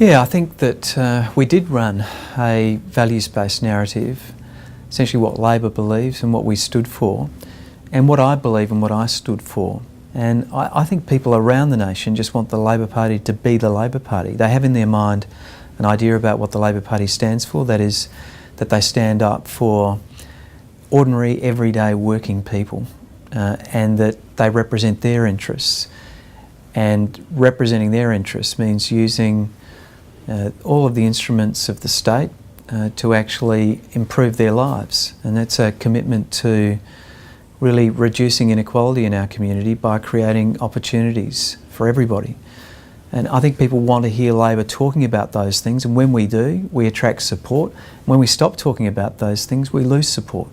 Yeah, I think that we did run a values-based narrative, essentially what Labor believes and what we stood for, and what I believe and what I stood for. And I think people around the nation just want the Labor Party to be the Labor Party. They have in their mind an idea about what the Labor Party stands for, that is, that they stand up for ordinary, everyday working people, and that they represent their interests. And representing their interests means using all of the instruments of the state to actually improve their lives. And that's a commitment to really reducing inequality in our community by creating opportunities for everybody. And I think people want to hear Labor talking about those things, and when we do, we attract support. When we stop talking about those things, we lose support.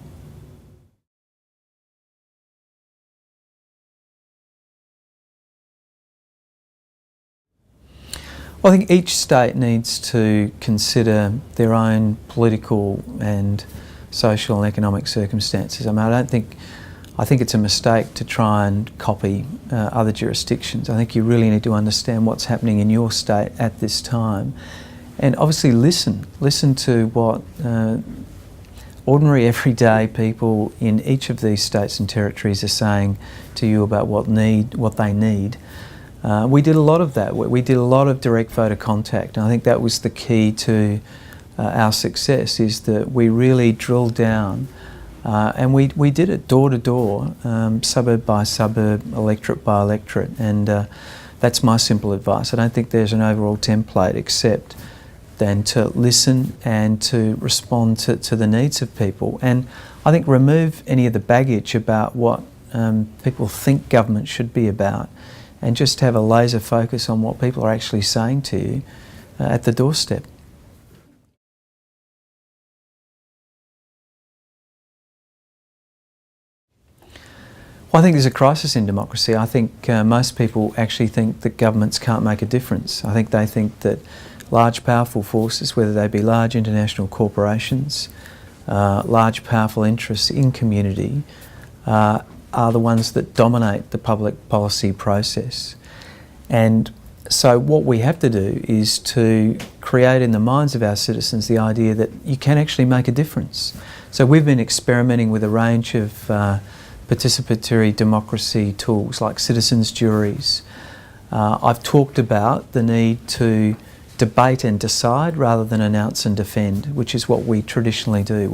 Well, I think each state needs to consider their own political and social and economic circumstances. I mean, I think it's a mistake to try and copy other jurisdictions. I think you really need to understand what's happening in your state at this time, and obviously listen to what ordinary everyday people in each of these states and territories are saying to you about what they need. We did a lot of that. We did a lot of direct voter contact, and I think that was the key to our success, is that we really drilled down and we did it door to door, suburb by suburb, electorate by electorate, and that's my simple advice. I don't think there's an overall template except then to listen and to respond to the needs of people, and I think remove any of the baggage about what people think government should be about, and just have a laser focus on what people are actually saying to you at the doorstep. Well, I think there's a crisis in democracy. I think most people actually think that governments can't make a difference. I think they think that large powerful forces, whether they be large international corporations, large powerful interests in community, are the ones that dominate the public policy process. And so what we have to do is to create in the minds of our citizens the idea that you can actually make a difference. So we've been experimenting with a range of participatory democracy tools like citizens' juries. I've talked about the need to debate and decide rather than announce and defend, which is what we traditionally do.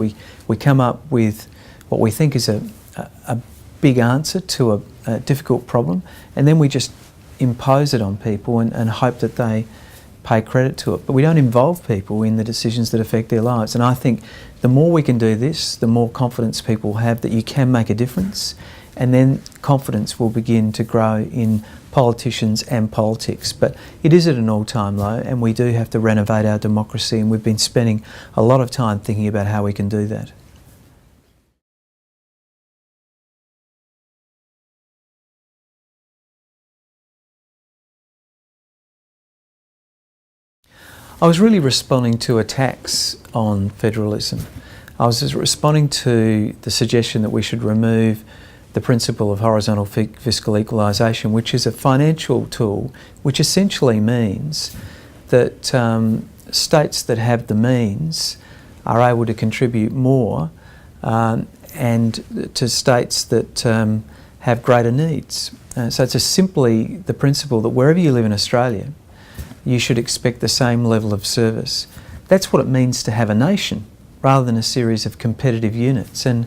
We come up with what we think is a big answer to a difficult problem, and then we just impose it on people and hope that they pay credit to it. But we don't involve people in the decisions that affect their lives. And I think the more we can do this, the more confidence people have that you can make a difference, and then confidence will begin to grow in politicians and politics. But it is at an all-time low, and we do have to renovate our democracy, and we've been spending a lot of time thinking about how we can do that. I was really responding to attacks on federalism. I was just responding to the suggestion that we should remove the principle of horizontal fiscal equalisation, which is a financial tool which essentially means that states that have the means are able to contribute more and to states that have greater needs. So it's just simply the principle that wherever you live in Australia, you should expect the same level of service. That's what it means to have a nation, rather than a series of competitive units. And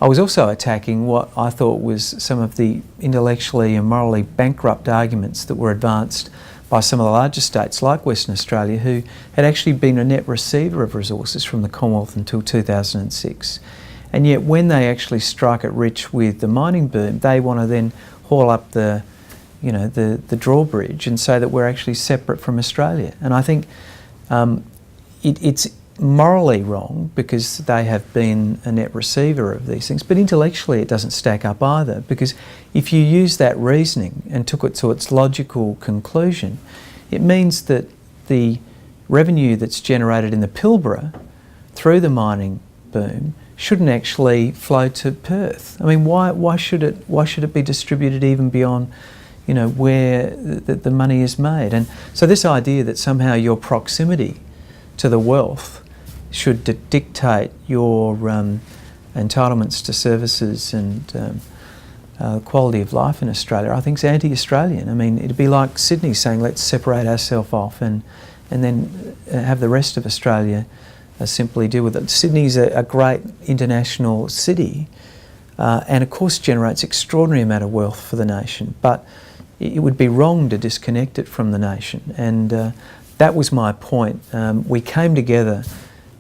I was also attacking what I thought was some of the intellectually and morally bankrupt arguments that were advanced by some of the larger states like Western Australia, who had actually been a net receiver of resources from the Commonwealth until 2006. And yet when they actually strike it rich with the mining boom, they want to then haul up the drawbridge and say that we're actually separate from Australia. And I think it's morally wrong because they have been a net receiver of these things, but intellectually it doesn't stack up either, because if you use that reasoning and took it to its logical conclusion, it means that the revenue that's generated in the Pilbara through the mining boom shouldn't actually flow to Perth. I mean, why should it be distributed even beyond where the money is made. And so this idea that somehow your proximity to the wealth should dictate your entitlements to services and quality of life in Australia, I think is anti-Australian. I mean, it'd be like Sydney saying, let's separate ourselves off and then have the rest of Australia simply deal with it. Sydney's a great international city and of course generates extraordinary amount of wealth for the nation, but it would be wrong to disconnect it from the nation, and that was my point. We came together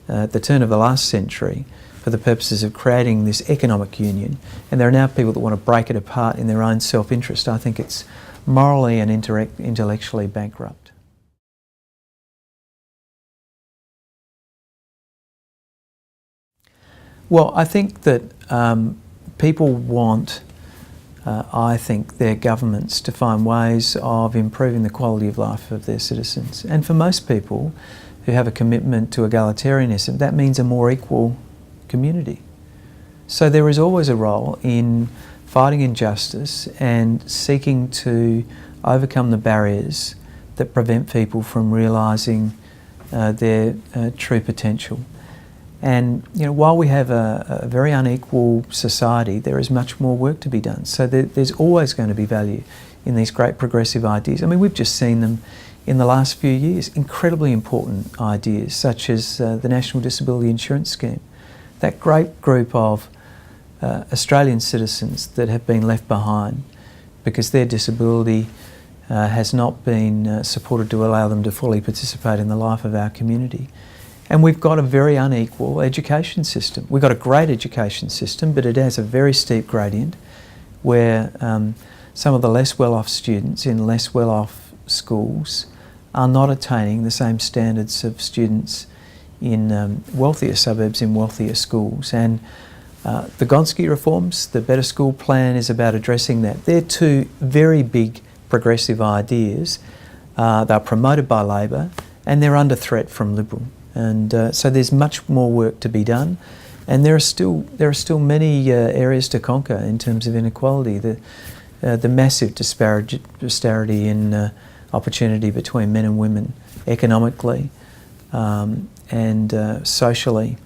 at the turn of the last century for the purposes of creating this economic union, and there are now people that want to break it apart in their own self-interest. I think it's morally and intellectually bankrupt. Well, I think that people want, I think, their governments to find ways of improving the quality of life of their citizens. And for most people who have a commitment to egalitarianism, that means a more equal community. So there is always a role in fighting injustice and seeking to overcome the barriers that prevent people from realising their true potential. And while we have a very unequal society, there is much more work to be done. So there's always going to be value in these great progressive ideas. I mean, we've just seen them in the last few years, incredibly important ideas such as the National Disability Insurance Scheme. That great group of Australian citizens that have been left behind because their disability has not been supported to allow them to fully participate in the life of our community. And we've got a very unequal education system. We've got a great education system, but it has a very steep gradient where some of the less well-off students in less well-off schools are not attaining the same standards of students in wealthier suburbs, in wealthier schools. And the Gonski reforms, the Better School Plan, is about addressing that. They're two very big progressive ideas. They're promoted by Labor and they're under threat from Liberal. And so there's much more work to be done, and there are still many areas to conquer in terms of inequality. The massive disparity in opportunity between men and women, economically and socially,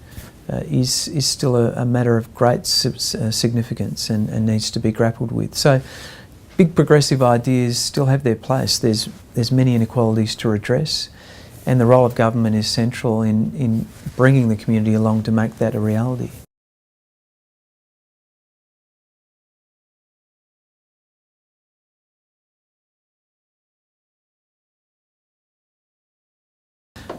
is still a matter of great significance and needs to be grappled with. So, big progressive ideas still have their place. There's many inequalities to redress. And the role of government is central in bringing the community along to make that a reality.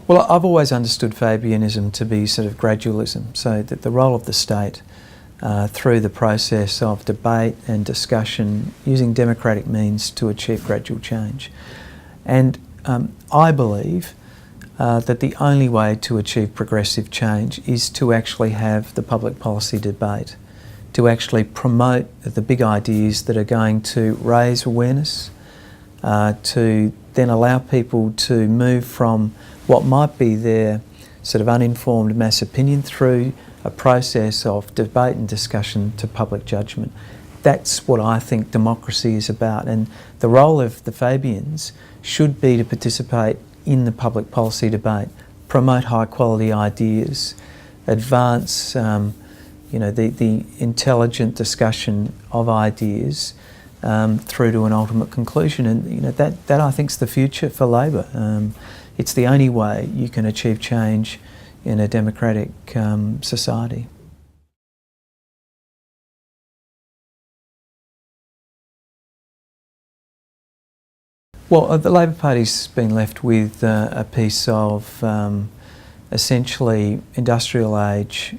Well, I've always understood Fabianism to be sort of gradualism, so that the role of the state through the process of debate and discussion using democratic means to achieve gradual change. And I believe that the only way to achieve progressive change is to actually have the public policy debate, to actually promote the big ideas that are going to raise awareness, to then allow people to move from what might be their sort of uninformed mass opinion through a process of debate and discussion to public judgment. That's what I think democracy is about, and the role of the Fabians should be to participate in the public policy debate, promote high quality ideas, advance the intelligent discussion of ideas through to an ultimate conclusion. And that I think is the future for Labor. It's the only way you can achieve change in a democratic society. Well, the Labor Party's been left with a piece of essentially industrial age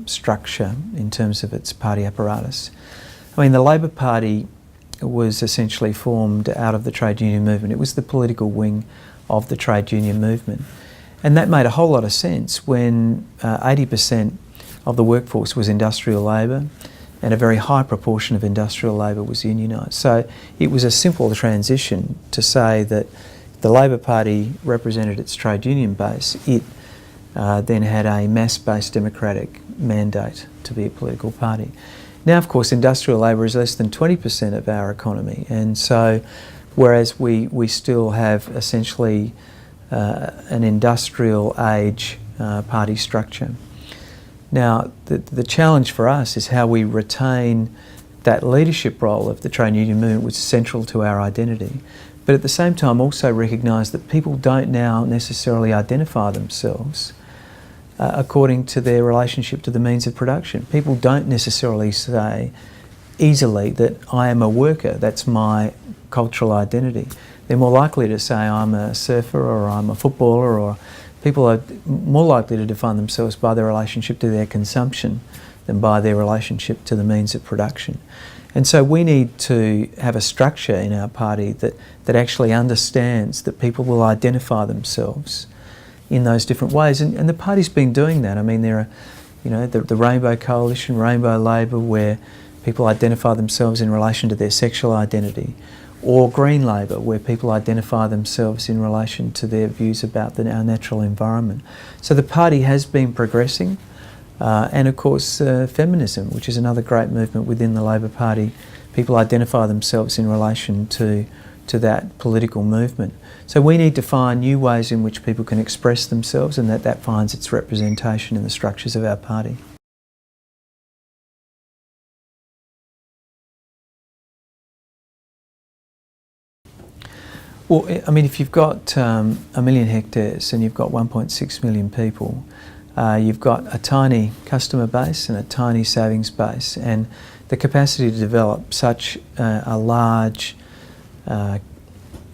structure in terms of its party apparatus. I mean, the Labor Party was essentially formed out of the trade union movement. It was the political wing of the trade union movement. And that made a whole lot of sense when 80% of the workforce was industrial labour, and a very high proportion of industrial labour was unionised. So it was a simple transition to say that the Labor Party represented its trade union base. It then had a mass-based democratic mandate to be a political party. Now, of course, industrial labour is less than 20% of our economy, and so whereas we still have essentially an industrial age party structure. Now, the challenge for us is how we retain that leadership role of the trade union movement, which is central to our identity, but at the same time also recognise that people don't now necessarily identify themselves according to their relationship to the means of production. People don't necessarily say easily that I am a worker, that's my cultural identity. They're more likely to say I'm a surfer or I'm a footballer, or people are more likely to define themselves by their relationship to their consumption than by their relationship to the means of production. And so we need to have a structure in our party that actually understands that people will identify themselves in those different ways. And the party's been doing that. I mean, there are, you know, the Rainbow Coalition, Rainbow Labour, where people identify themselves in relation to their sexual identity, or Green Labour, where people identify themselves in relation to their views about our natural environment. So the party has been progressing. And of course feminism, which is another great movement within the Labor Party. People identify themselves in relation to that political movement. So we need to find new ways in which people can express themselves, and that finds its representation in the structures of our party. Well, I mean, if you've got 1 million hectares and you've got 1.6 million people, you've got a tiny customer base and a tiny savings base, and the capacity to develop such a large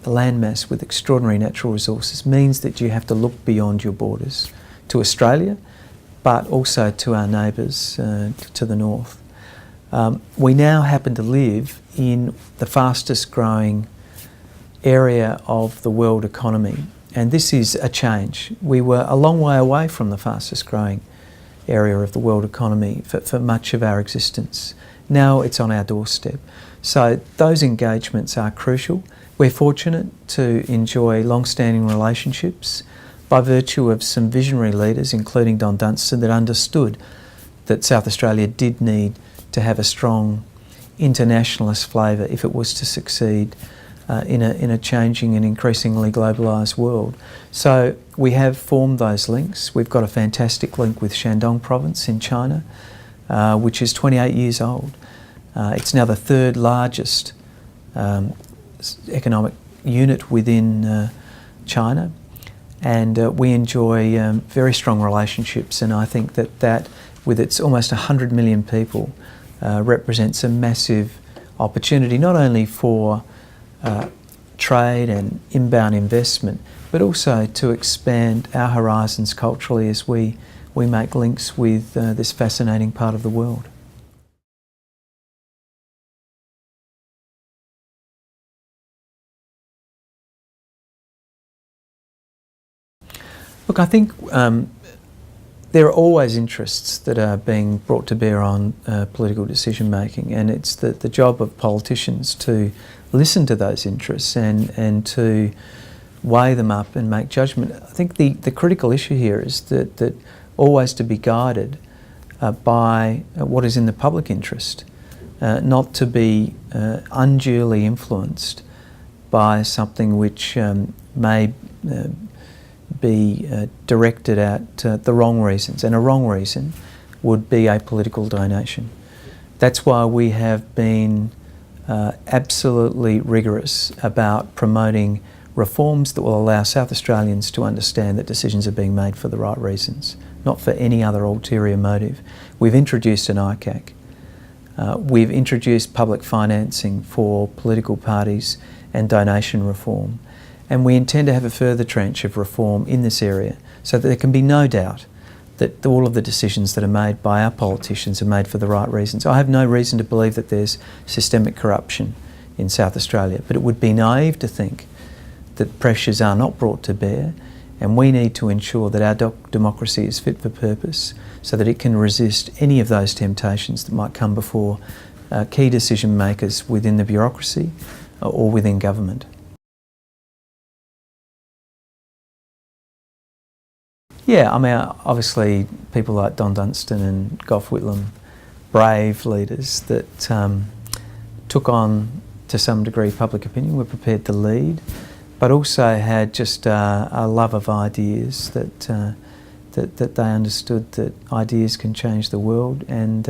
landmass with extraordinary natural resources means that you have to look beyond your borders to Australia, but also to our neighbours to the north. We now happen to live in the fastest growing area of the world economy. And this is a change. We were a long way away from the fastest growing area of the world economy for much of our existence. Now it's on our doorstep. So those engagements are crucial. We're fortunate to enjoy long-standing relationships by virtue of some visionary leaders, including Don Dunstan, that understood that South Australia did need to have a strong internationalist flavour if it was to succeed in a changing and increasingly globalised world. So we have formed those links. We've got a fantastic link with Shandong province in China, which is 28 years old. It's now the third largest economic unit within China, and we enjoy very strong relationships, and I think that with its almost 100 million people represents a massive opportunity, not only for trade and inbound investment, but also to expand our horizons culturally as we make links with this fascinating part of the world. Look, I think there are always interests that are being brought to bear on political decision making, and it's the job of politicians to listen to those interests and to weigh them up and make judgment. I think the critical issue here is that always to be guided by what is in the public interest, not to be unduly influenced by something which may be directed at the wrong reasons, and a wrong reason would be a political donation. That's why we have been absolutely rigorous about promoting reforms that will allow South Australians to understand that decisions are being made for the right reasons, not for any other ulterior motive. We've introduced an ICAC. We've introduced public financing for political parties and donation reform. And we intend to have a further tranche of reform in this area so that there can be no doubt that all of the decisions that are made by our politicians are made for the right reasons. I have no reason to believe that there's systemic corruption in South Australia, but it would be naive to think that pressures are not brought to bear, and we need to ensure that our democracy is fit for purpose so that it can resist any of those temptations that might come before key decision makers within the bureaucracy or within government. Yeah, I mean, obviously people like Don Dunstan and Gough Whitlam brave leaders that took on, to some degree, public opinion, were prepared to lead, but also had just a love of ideas, that they understood that ideas can change the world, and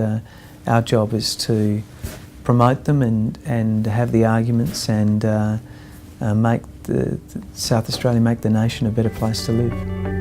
our job is to promote them and have the arguments and make South Australia, make the nation a better place to live.